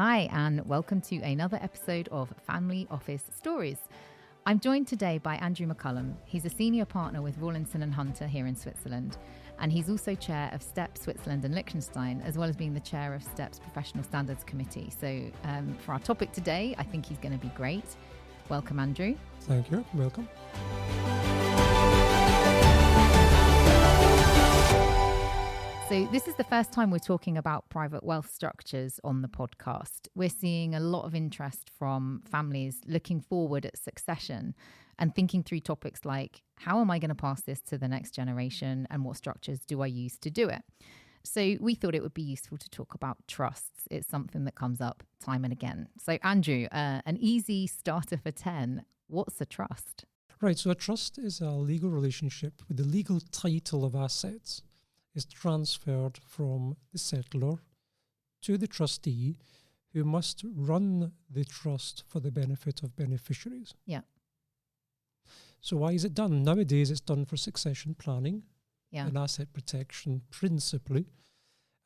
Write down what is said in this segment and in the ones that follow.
Hi, and welcome to another episode of Family Office Stories. I'm joined today by Andrew McCullum. He's a senior partner with Rawlinson & Hunter here in Switzerland, and he's also chair of STEP Switzerland and Liechtenstein, as well as being the chair of STEP's Professional Standards Committee. So for our topic today, I think he's going to be great. Welcome, Andrew. Thank you. Welcome. So this is the first time we're talking about private wealth structures on the podcast. We're seeing a lot of interest from families looking forward at succession and thinking through topics like, how am I going to pass this to the next generation and what structures do I use to do it? So we thought it would be useful to talk about trusts. It's something that comes up time and again. So Andrew, an easy starter for 10, what's a trust? Right, so a trust is a legal relationship with the legal title of assets is transferred from the settlor to the trustee, who must run the trust for the benefit of beneficiaries. Yeah. So why is it done? Nowadays it's done for succession planning and asset protection principally.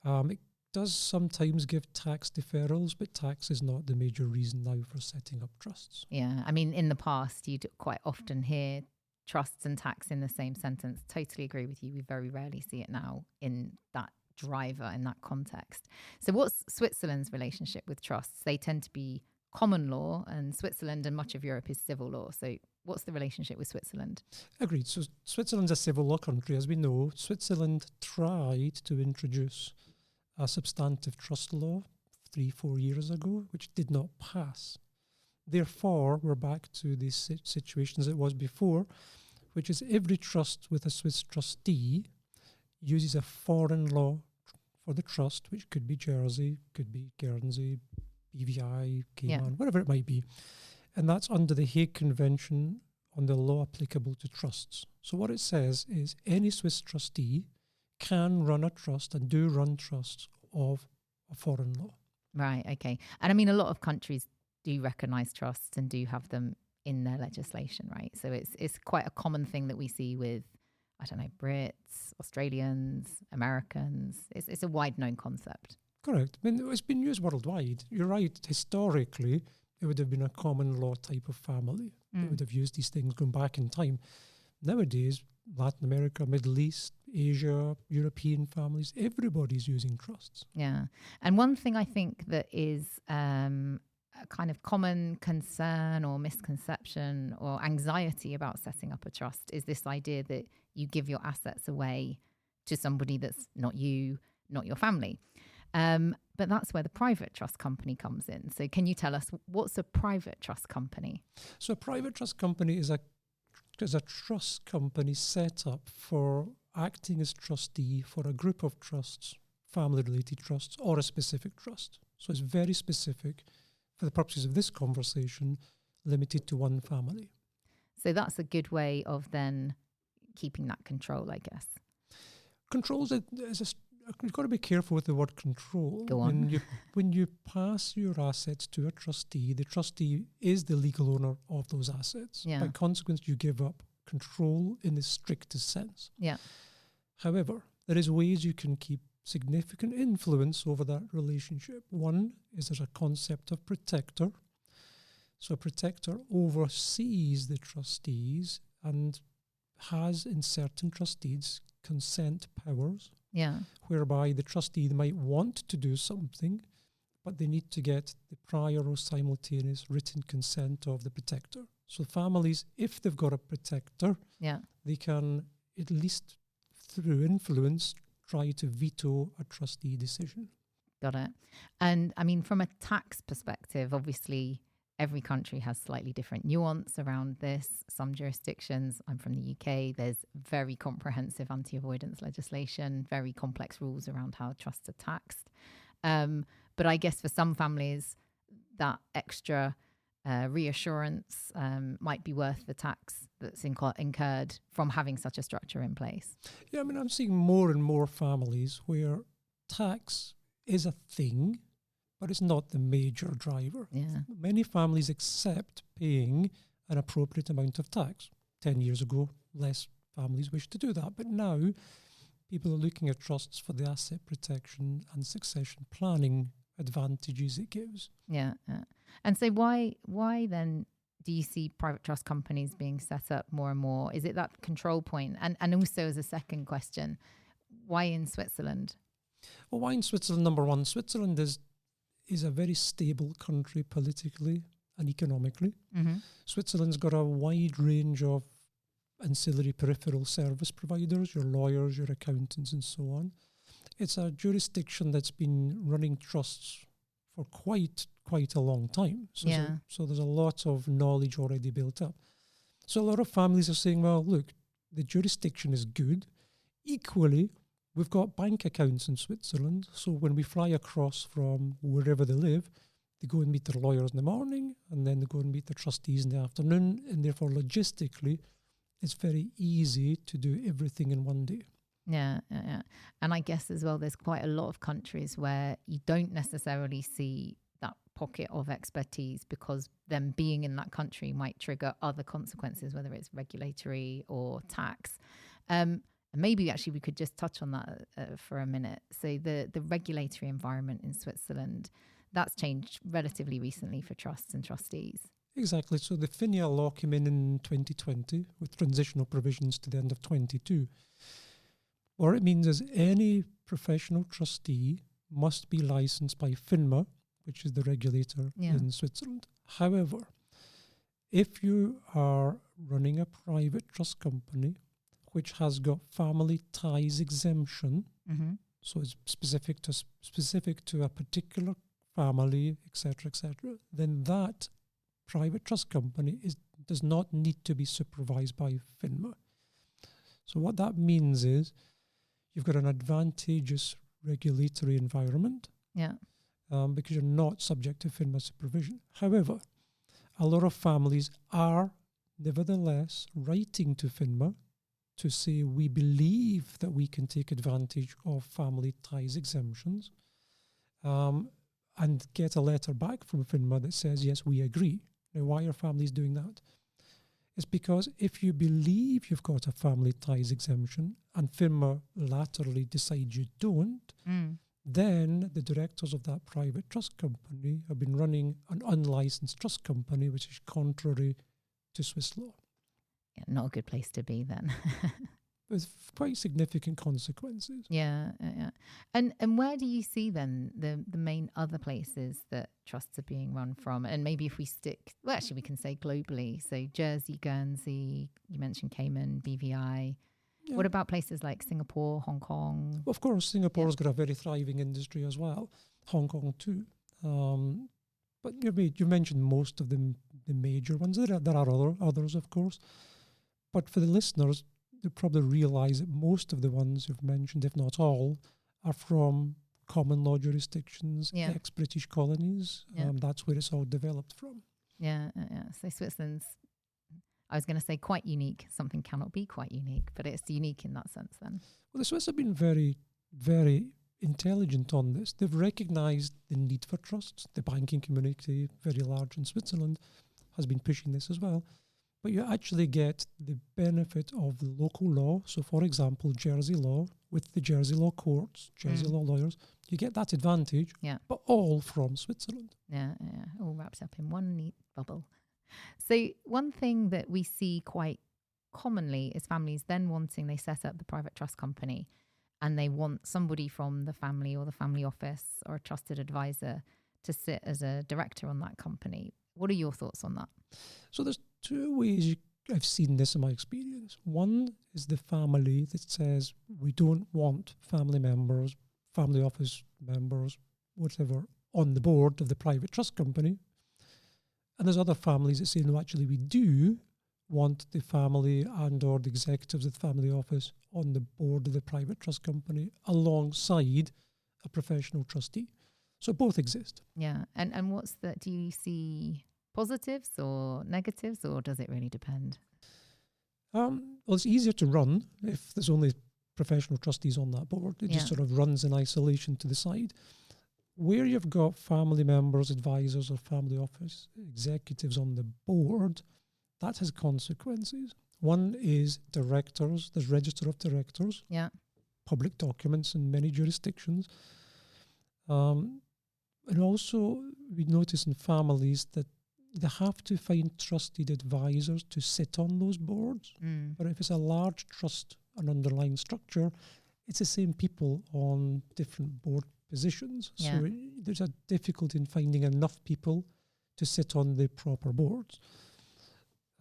It does sometimes give tax deferrals, but tax is not the major reason now for setting up trusts. Yeah, I mean, in the past, you'd quite often hear trusts and tax in the same sentence. Totally agree with you. We very rarely see it now in that driver, in that context. So what's Switzerland's relationship with trusts? They tend to be common law, and Switzerland and much of Europe is civil law. So what's the relationship with Switzerland? Agreed. So Switzerland's a civil law country. As we know, Switzerland tried to introduce a substantive trust law 3-4 years ago, which did not pass. Therefore, we're back to the situation as it was before, which is every trust with a Swiss trustee uses a foreign law for the trust, which could be Jersey, could be Guernsey, BVI, Cayman, whatever it might be. And that's under the Hague Convention on the law applicable to trusts. So what it says is any Swiss trustee can run a trust and do run trusts of a foreign law. Right, okay. And I mean, a lot of countries do recognise trusts and do have them in their legislation, right? So it's quite a common thing that we see with, I don't know, Brits, Australians, Americans. It's a wide-known concept. Correct. I mean, it's been used worldwide. You're right. Historically, it would have been a common law type of family. They would have used these things going back in time. Nowadays, Latin America, Middle East, Asia, European families, everybody's using trusts. Yeah. And one thing I think that is a kind of common concern or misconception or anxiety about setting up a trust is this idea that you give your assets away to somebody that's not you, not your family. But that's where the private trust company comes in. So can you tell us, what's a private trust company? So a private trust company is a trust company set up for acting as trustee for a group of trusts, family-related trusts, or a specific trust. So it's very specific, for the purposes of this conversation, limited to one family. So that's a good way of then keeping that control, I guess. Controls, you've got to be careful with the word control. Go on. When you pass your assets to a trustee, the trustee is the legal owner of those assets. Yeah. By consequence, you give up control in the strictest sense. Yeah. However, there is ways you can keep significant influence over that relationship. One is there's a concept of protector. So a protector oversees the trustees and has in certain trustees consent powers. Yeah. Whereby the trustee might want to do something, but they need to get the prior or simultaneous written consent of the protector. So families, if they've got a protector, they can, at least through influence, try to veto a trustee decision. Got it. And I mean, from a tax perspective, obviously, every country has slightly different nuance around this. Some jurisdictions, I'm from the UK, there's very comprehensive anti-avoidance legislation, very complex rules around how trusts are taxed. But I guess for some families, that extra reassurance might be worth the tax that's incurred from having such a structure in place. Yeah, I mean, I'm seeing more and more families where tax is a thing, but it's not the major driver. Yeah. Many families accept paying an appropriate amount of tax. 10 years ago, less families wished to do that. But now, people are looking at trusts for the asset protection and succession planning advantages it gives. Yeah. And so why then do you see private trust companies being set up more and more? Is it that control point? And also as a second question, why in Switzerland? Well, why in Switzerland? Number one, Switzerland is a very stable country politically and economically. Mm-hmm. Switzerland's got a wide range of ancillary peripheral service providers, your lawyers, your accountants, and so on. It's a jurisdiction that's been running trusts for quite a long time. So there's a lot of knowledge already built up. So a lot of families are saying, well, look, the jurisdiction is good. Equally, we've got bank accounts in Switzerland. So when we fly across from wherever they live, they go and meet their lawyers in the morning, and then they go and meet the trustees in the afternoon. And therefore, logistically, it's very easy to do everything in one day. Yeah. And I guess as well, there's quite a lot of countries where you don't necessarily see that pocket of expertise, because them being in that country might trigger other consequences, whether it's regulatory or tax. And maybe actually we could just touch on that for a minute. So the regulatory environment in Switzerland, that's changed relatively recently for trusts and trustees. Exactly. So the FINMA law came in 2020 with transitional provisions to the end of 22. What it means is any professional trustee must be licensed by FINMA, which is the regulator in Switzerland. However, if you are running a private trust company which has got family ties exemption, so it's specific to a particular family, etc., then that private trust company does not need to be supervised by FINMA. So what that means is you've got an advantageous regulatory environment because you're not subject to FINMA supervision. However, a lot of families are nevertheless writing to FINMA to say we believe that we can take advantage of family ties exemptions and get a letter back from FINMA that says, yes, we agree. Now, why are families doing that? It's because if you believe you've got a family ties exemption and FINMA laterally decide you don't, then the directors of that private trust company have been running an unlicensed trust company, which is contrary to Swiss law. Yeah, not a good place to be then. With quite significant consequences. Yeah. And where do you see then the main other places that trusts are being run from? And maybe if we stick, well, actually we can say globally. So Jersey, Guernsey, you mentioned Cayman, BVI. Yeah. What about places like Singapore, Hong Kong? Of course, Singapore's got a very thriving industry as well. Hong Kong too. But you mentioned most of the major ones. There are others, of course. But for the listeners, they probably realize that most of the ones you've mentioned, if not all, are from common law jurisdictions, ex-British colonies. That's where it's all developed from. Yeah. So Switzerland's, I was going to say quite unique. Something cannot be quite unique, but it's unique in that sense then. Well, the Swiss have been very, very intelligent on this. They've recognized the need for trusts. The banking community, very large in Switzerland, has been pushing this as well. But you actually get the benefit of the local law. So, for example, Jersey law with the Jersey law courts, Jersey law lawyers, you get that advantage, but all from Switzerland. Yeah, all wrapped up in one neat bubble. So one thing that we see quite commonly is families then they set up the private trust company and they want somebody from the family or the family office or a trusted advisor to sit as a director on that company. What are your thoughts on that? So there's two ways I've seen this in my experience. One is the family that says we don't want family members, family office members, whatever, on the board of the private trust company. And there's other families that say, no, actually we do want the family and or the executives of the family office on the board of the private trust company alongside a professional trustee. So both exist. Yeah. And do you see positives or negatives, or does it really depend? Well, it's easier to run if there's only professional trustees on that board. It just sort of runs in isolation to the side. Where you've got family members, advisors, or family office executives on the board, that has consequences. One is directors. There's register of directors. Yeah. Public documents in many jurisdictions. And And also, we notice in families that they have to find trusted advisors to sit on those boards. But if it's a large trust and underlying structure, it's the same people on different board positions. Yeah. So there's a difficulty in finding enough people to sit on the proper boards.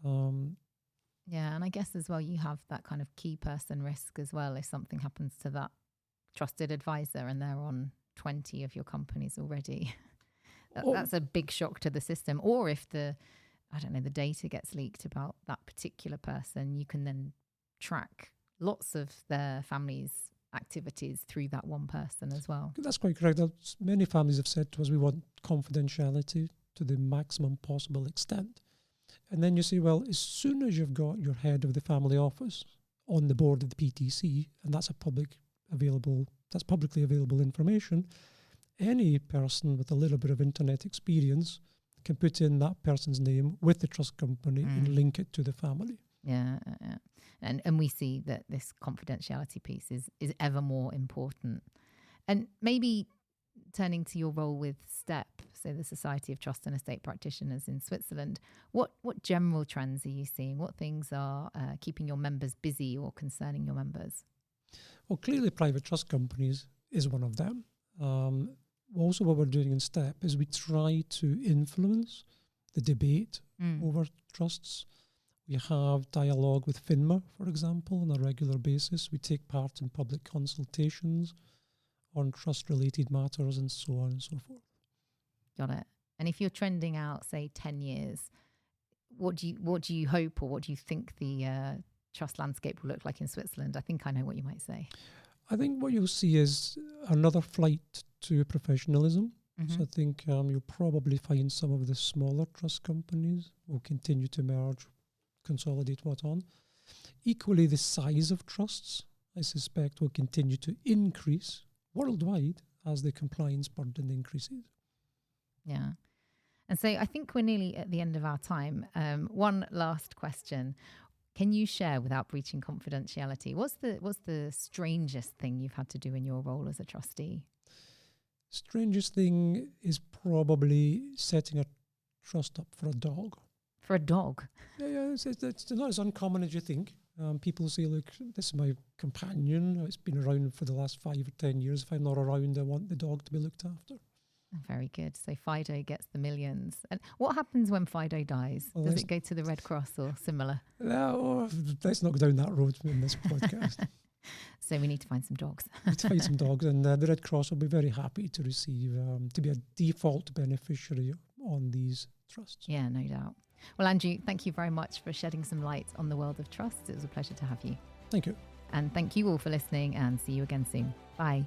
Yeah, and I guess as well, you have that kind of key person risk as well. If something happens to that trusted advisor and they're on 20 of your companies already, that's a big shock to the system. Or if the data gets leaked about that particular person, you can then track lots of their family's activities through that one person as well. That's quite correct. Many families have said to us, we want confidentiality to the maximum possible extent. And then you say, well, as soon as you've got your head of the family office on the board of the PTC, and that's publicly available information, any person with a little bit of internet experience can put in that person's name with the trust company and link it to the family. Yeah. And we see that this confidentiality piece is ever more important. And maybe turning to your role with STEP, so the Society of Trust and Estate Practitioners in Switzerland, what general trends are you seeing? What things are keeping your members busy or concerning your members? Well, clearly private trust companies is one of them. Also what we're doing in STEP is we try to influence the debate over trusts. We have dialogue with FINMA, for example, on a regular basis. We take part in public consultations on trust-related matters and so on and so forth. Got it. And if you're trending out, say, 10 years, what do you hope or what do you think the trust landscape will look like in Switzerland? I think I know what you might say. I think what you'll see is another flight to professionalism. So I think you'll probably find some of the smaller trust companies will continue to merge, consolidate what on. Equally, the size of trusts, I suspect, will continue to increase worldwide as the compliance burden increases. Yeah. And so I think we're nearly at the end of our time. One last question. Can you share, without breaching confidentiality, what's the strangest thing you've had to do in your role as a trustee? Strangest thing is probably setting a trust up for a dog. For a dog? Yeah, it's not as uncommon as you think. People say, look, this is my companion. It's been around for the last 5 or 10 years. If I'm not around, I want the dog to be looked after. Very good. So Fido gets the millions. And what happens when Fido dies? Well, does it go to the Red Cross or similar? No, let's not go down that road in this podcast. So we need to find some dogs. We need to find some dogs, and the Red Cross will be very happy to receive, to be a default beneficiary on these trusts. Yeah, no doubt. Well, Andrew, thank you very much for shedding some light on the world of trust. It was a pleasure to have you. Thank you. And thank you all for listening, and see you again soon. Bye.